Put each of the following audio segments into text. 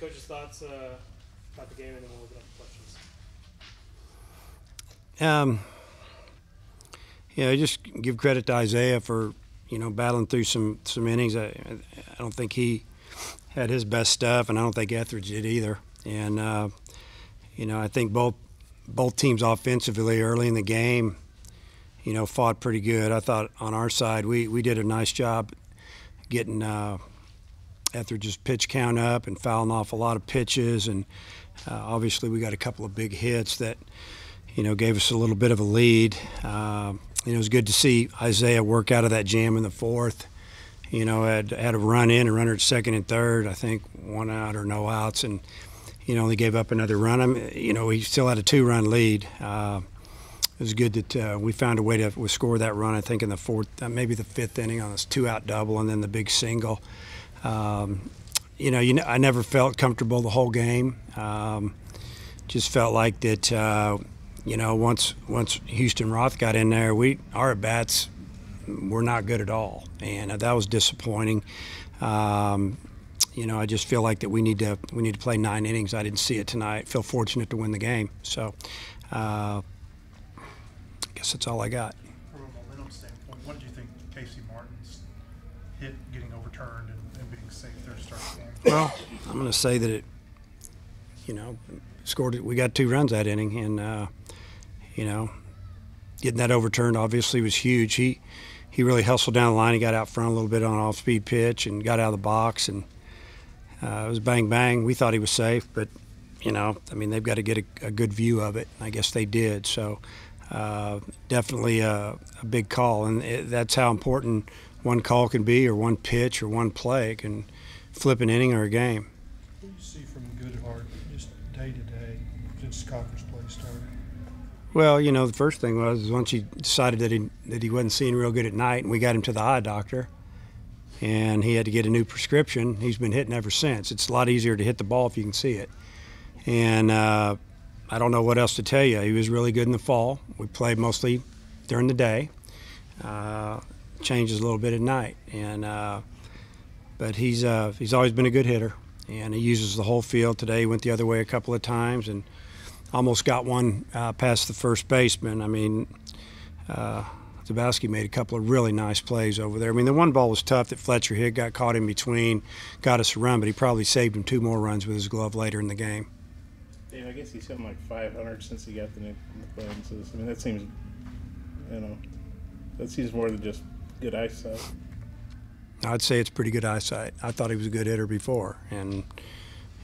Coach's thoughts about the game, and then we'll open up for questions. Just give credit to Isaiah for battling through some innings. I don't think he had his best stuff, and I don't think Etheridge did either. And I think both teams offensively early in the game, fought pretty good. I thought on our side we did a nice job getting Etheridge's pitch count up and fouling off a lot of pitches, and obviously we got a couple of big hits that gave us a little bit of a lead. It was good to see Isaiah work out of that jam in the fourth. Had a run in, a runner at second and third, I think 1 out or no outs, and only gave up another run. He still had a 2-run lead. It was good that we found a way to score that run, I think, in the fourth, maybe the fifth inning on this 2-out double and then the big single. I never felt comfortable the whole game. Just felt like that, once Houston Roth got in there, our at-bats were not good at all, and that was disappointing. I just feel like that we need to play 9 innings. I didn't see it tonight. Feel fortunate to win the game. So I guess that's all I got. From a momentum standpoint, what did you think Casey Martin's hit getting overturned and being safe there to start the game? Well, I'm going to say that scored. We got 2 runs that inning, and getting that overturned obviously was huge. He really hustled down the line. He got out front a little bit on an off-speed pitch and got out of the box, and it was bang bang. We thought he was safe, but they've got to get a good view of it. I guess they did. So definitely a big call, and that's how important one call can be, or one pitch, or one play. It can flip an inning or a game. What do you see from Goodhart just day to day since Cocker's play started? Well, the first thing was once he decided that he wasn't seeing real good at night, and we got him to the eye doctor, and he had to get a new prescription. He's been hitting ever since. It's a lot easier to hit the ball if you can see it. And I don't know what else to tell you. He was really good in the fall. We played mostly during the day. Changes a little bit at night, but he's always been a good hitter, and he uses the whole field. Today he went the other way a couple of times and almost got one past the first baseman. Zabowski made a couple of really nice plays over there. The one ball was tough that Fletcher hit, got caught in between, got us a run, but he probably saved him 2 more runs with his glove later in the game. Dave, I guess he's something like 500 since he got the clearances. That seems, that seems more than just good eyesight. I'd say it's pretty good eyesight. I thought he was a good hitter before, and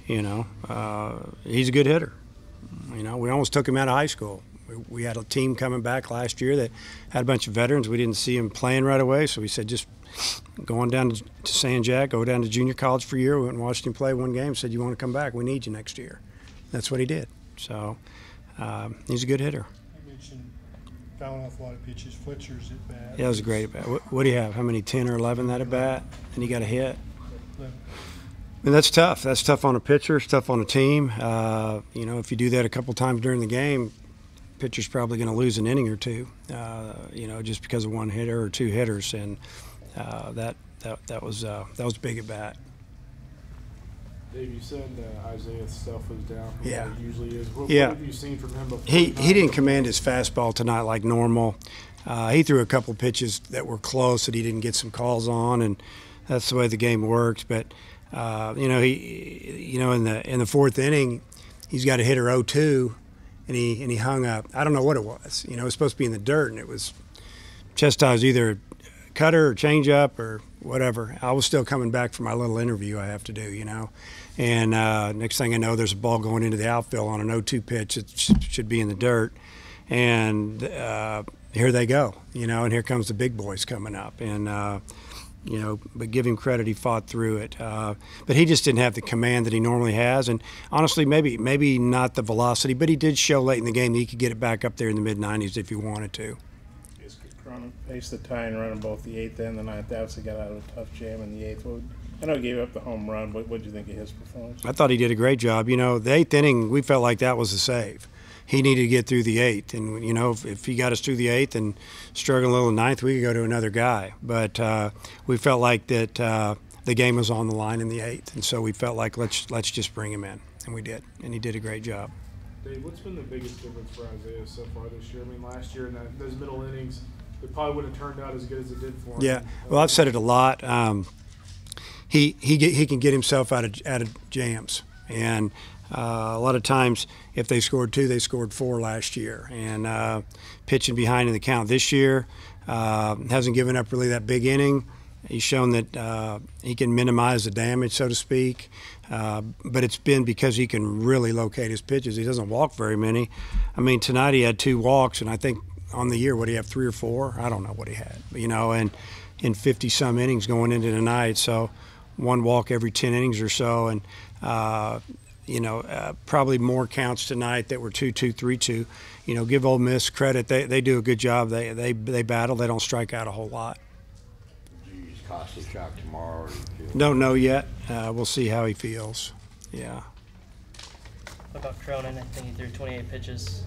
he's a good hitter. We almost took him out of high school. We had a team coming back last year that had a bunch of veterans. We didn't see him playing right away, so we said just go on down to San Jack, go down to junior college for a year. We went and watched him play one game, said, you want to come back? We need you next year. That's what he did. So he's a good hitter. You mentioned fouling off a lot of pitches. Fletcher's at bat. Yeah, it was a great at bat. What do you have? How many, 10 or 11 that at bat? And he got a hit? That's tough. That's tough on a pitcher. It's tough on a team. If you do that a couple times during the game, pitcher's probably going to lose an inning or two, just because of one hitter or 2 hitters, and that was a big at bat. Dave, you said Isaiah's stuff was down from Yeah. what it usually is. What Yeah. have you seen from him before? He didn't command his fastball tonight like normal. He threw a couple pitches that were close that he didn't get some calls on, and that's the way the game works. But he in the fourth inning, he's got a hitter 0-2, and he hung up. I don't know what it was. It was supposed to be in the dirt, and it was chastised either cutter or changeup or whatever. I was still coming back from my little interview I have to do, And next thing I know, there's a ball going into the outfield on an 0-2 pitch that should be in the dirt. And here they go, and here comes the big boys coming up. And, but give him credit, he fought through it. But he just didn't have the command that he normally has. And honestly, maybe not the velocity, but he did show late in the game that he could get it back up there in the mid-90s if he wanted to. Paced the tie and run in both the 8th and the 9th. Obviously got out of a tough jam in the 8th. I know he gave up the home run. What did you think of his performance? I thought he did a great job. The 8th inning, we felt like that was a save. He needed to get through the 8th. And, if he got us through the 8th and struggled a little in the 9th, we could go to another guy. But we felt like that the game was on the line in the 8th, and so we felt like let's just bring him in, and we did, and he did a great job. Dave, what's been the biggest difference for Isaiah so far this year? I mean, last year in those middle innings, it probably wouldn't have turned out as good as it did for him. Yeah, well, I've said it a lot. He can get himself out of jams, and a lot of times if they scored 2, they scored 4 last year, and pitching behind in the count this year, hasn't given up really that big inning. He's shown that he can minimize the damage, so to speak, but it's been because he can really locate his pitches. He doesn't walk very many. I mean, tonight he had 2 walks, and I think on the year, what do you have, 3 or 4? I don't know what he had, you know, and in 50-some innings going into tonight, so 1 walk every 10 innings or so, and you know, probably more counts tonight that were 2-2, 3-2. You know, give Ole Miss credit; they do a good job. They battle. They don't strike out a whole lot. Do you use Kostychuk tomorrow? Or do you feel Don't know yet. We'll see how he feels. Yeah. What about Cronin? I think he threw 28 pitches.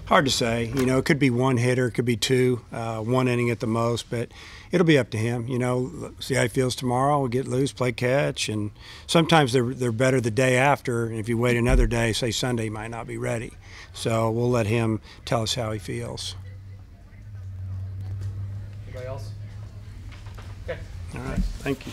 Hard to say. You know, it could be 1 hitter, it could be 2, 1 inning at the most, but it'll be up to him. You know, see how he feels tomorrow. We'll get loose, play catch, and sometimes they're better the day after. And if you wait another day, say Sunday, he might not be ready. So we'll let him tell us how he feels. Anybody else? Okay. All right. Thank you.